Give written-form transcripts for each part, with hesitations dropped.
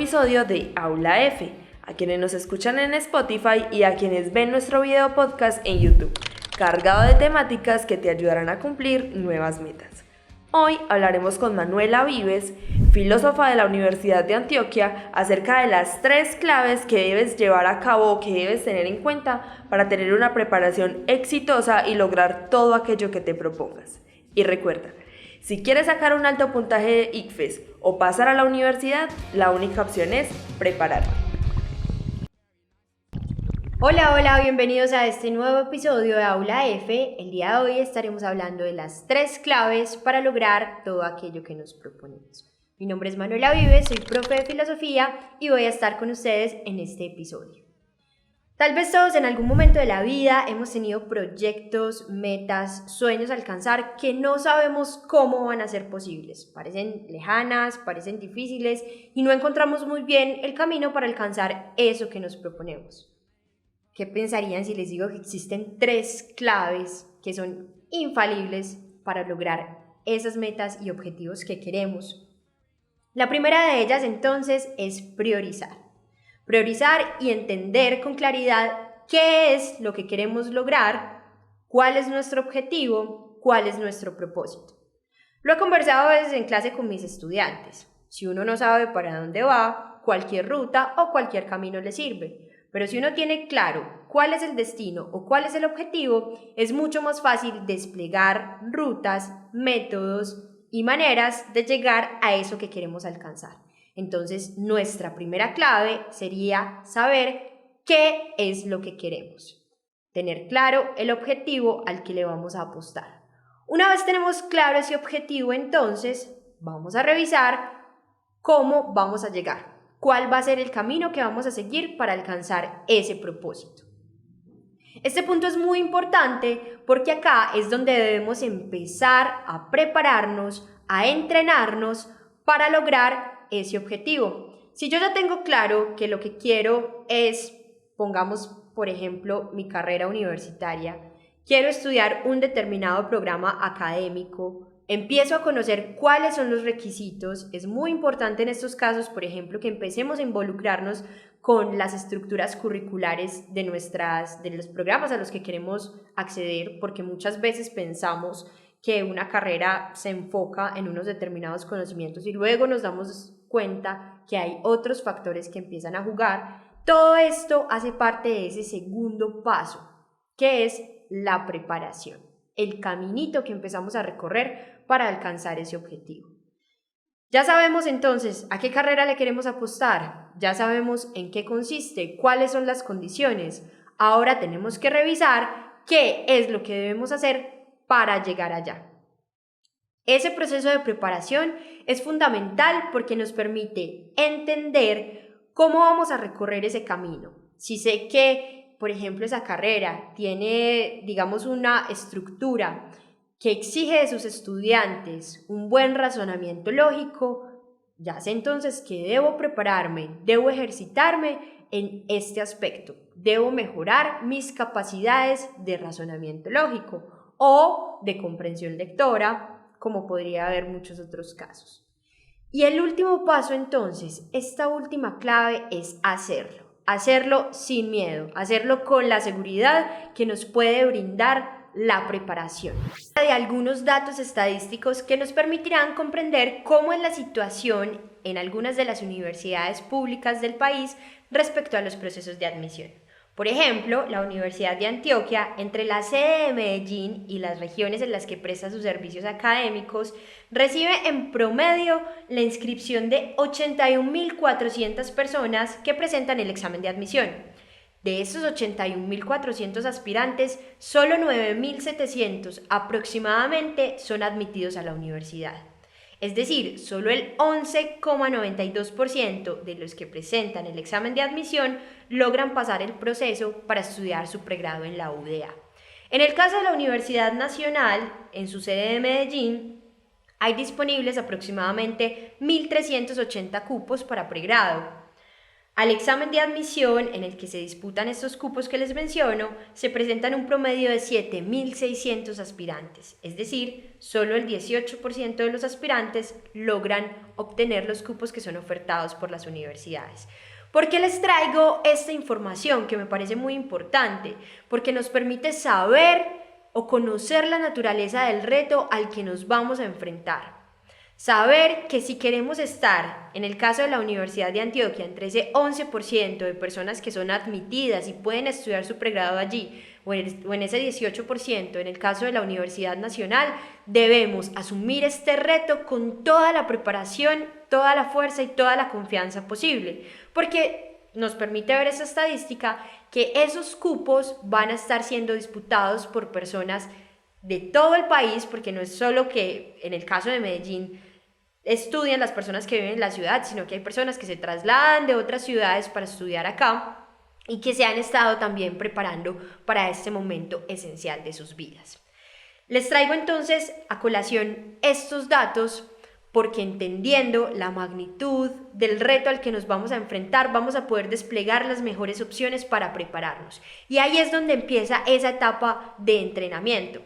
episodio de Aula F, a quienes nos escuchan en Spotify y a quienes ven nuestro video podcast en YouTube, cargado de temáticas que te ayudarán a cumplir nuevas metas. Hoy hablaremos con Manuela Vives, filósofa de la Universidad de Antioquia, acerca de las 3 claves que debes llevar a cabo o que debes tener en cuenta para tener una preparación exitosa y lograr todo aquello que te propongas. Y recuerda, si quieres sacar un alto puntaje de ICFES o pasar a la universidad, la única opción es prepararte. Hola, bienvenidos a este nuevo episodio de Aula F. El día de hoy estaremos hablando de las 3 claves para lograr todo aquello que nos proponemos. Mi nombre es Manuela Vives, soy profe de filosofía y voy a estar con ustedes en este episodio. Tal vez todos en algún momento de la vida hemos tenido proyectos, metas, sueños a alcanzar que no sabemos cómo van a ser posibles. Parecen lejanas, parecen difíciles y no encontramos muy bien el camino para alcanzar eso que nos proponemos. ¿Qué pensarían si les digo que existen 3 claves que son infalibles para lograr esas metas y objetivos que queremos? La primera de ellas entonces es priorizar. Priorizar y entender con claridad qué es lo que queremos lograr, cuál es nuestro objetivo, cuál es nuestro propósito. Lo he conversado a veces en clase con mis estudiantes. Si uno no sabe para dónde va, cualquier ruta o cualquier camino le sirve. Pero si uno tiene claro cuál es el destino o cuál es el objetivo, es mucho más fácil desplegar rutas, métodos y maneras de llegar a eso que queremos alcanzar. Entonces, nuestra primera clave sería saber qué es lo que queremos. Tener claro el objetivo al que le vamos a apostar. Una vez tenemos claro ese objetivo, entonces, vamos a revisar cómo vamos a llegar. ¿Cuál va a ser el camino que vamos a seguir para alcanzar ese propósito? Este punto es muy importante porque acá es donde debemos empezar a prepararnos, a entrenarnos para lograr ese objetivo. Si yo ya tengo claro que lo que quiero es, pongamos por ejemplo, mi carrera universitaria, quiero estudiar un determinado programa académico, empiezo a conocer cuáles son los requisitos. Es muy importante en estos casos, por ejemplo, que empecemos a involucrarnos con las estructuras curriculares de los programas a los que queremos acceder, porque muchas veces pensamos que una carrera se enfoca en unos determinados conocimientos y luego nos damos cuenta que hay otros factores que empiezan a jugar. Todo esto hace parte de ese segundo paso, que es la preparación, el caminito que empezamos a recorrer para alcanzar ese objetivo. Ya sabemos entonces a qué carrera le queremos apostar, ya sabemos en qué consiste, cuáles son las condiciones. Ahora tenemos que revisar qué es lo que debemos hacer para llegar allá. Ese proceso de preparación es fundamental porque nos permite entender cómo vamos a recorrer ese camino. Si sé que, por ejemplo, esa carrera tiene, digamos, una estructura que exige de sus estudiantes un buen razonamiento lógico, ya sé entonces que debo prepararme, debo ejercitarme en este aspecto, debo mejorar mis capacidades de razonamiento lógico o de comprensión lectora, como podría haber muchos otros casos. Y el último paso entonces, esta última clave es hacerlo sin miedo, hacerlo con la seguridad que nos puede brindar la preparación. De algunos datos estadísticos que nos permitirán comprender cómo es la situación en algunas de las universidades públicas del país respecto a los procesos de admisión. Por ejemplo, la Universidad de Antioquia, entre la sede de Medellín y las regiones en las que presta sus servicios académicos, recibe en promedio la inscripción de 81.400 personas que presentan el examen de admisión. De esos 81.400 aspirantes, solo 9.700 aproximadamente son admitidos a la universidad. Es decir, solo el 11,92% de los que presentan el examen de admisión logran pasar el proceso para estudiar su pregrado en la UDA. En el caso de la Universidad Nacional, en su sede de Medellín, hay disponibles aproximadamente 1.380 cupos para pregrado. Al examen de admisión en el que se disputan estos cupos que les menciono, se presentan un promedio de 7.600 aspirantes, es decir, solo el 18% de los aspirantes logran obtener los cupos que son ofertados por las universidades. ¿Por qué les traigo esta información que me parece muy importante? Porque nos permite saber o conocer la naturaleza del reto al que nos vamos a enfrentar. Saber que si queremos estar, en el caso de la Universidad de Antioquia, entre ese 11% de personas que son admitidas y pueden estudiar su pregrado allí, o en ese 18% en el caso de la Universidad Nacional, debemos asumir este reto con toda la preparación, toda la fuerza y toda la confianza posible, porque nos permite ver esa estadística que esos cupos van a estar siendo disputados por personas de todo el país, porque no es solo que en el caso de Medellín estudian las personas que viven en la ciudad, sino que hay personas que se trasladan de otras ciudades para estudiar acá y que se han estado también preparando para este momento esencial de sus vidas. Les traigo entonces a colación estos datos porque entendiendo la magnitud del reto al que nos vamos a enfrentar, vamos a poder desplegar las mejores opciones para prepararnos. Y ahí es donde empieza esa etapa de entrenamiento.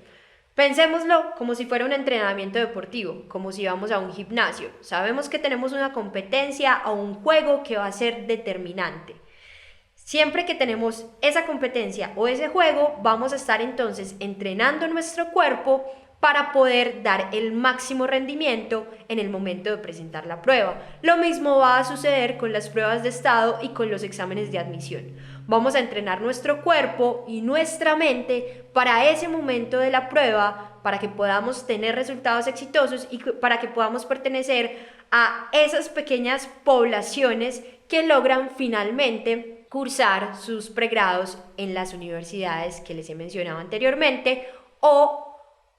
Pensémoslo como si fuera un entrenamiento deportivo, como si vamos a un gimnasio. Sabemos que tenemos una competencia o un juego que va a ser determinante. Siempre que tenemos esa competencia o ese juego, vamos a estar entonces entrenando nuestro cuerpo para poder dar el máximo rendimiento en el momento de presentar la prueba. Lo mismo va a suceder con las pruebas de estado y con los exámenes de admisión. Vamos a entrenar nuestro cuerpo y nuestra mente para ese momento de la prueba, para que podamos tener resultados exitosos y para que podamos pertenecer a esas pequeñas poblaciones que logran finalmente cursar sus pregrados en las universidades que les he mencionado anteriormente o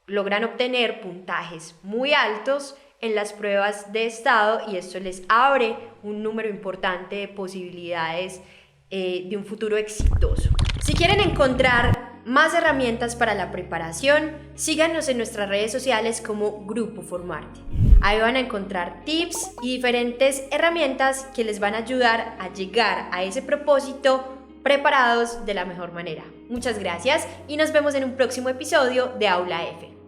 logran obtener puntajes muy altos en las pruebas de estado y esto les abre un número importante de posibilidades de un futuro exitoso. Si quieren encontrar más herramientas para la preparación, síganos en nuestras redes sociales como Grupo Formarte. Ahí van a encontrar tips y diferentes herramientas que les van a ayudar a llegar a ese propósito preparados de la mejor manera. Muchas gracias y nos vemos en un próximo episodio de Aula F.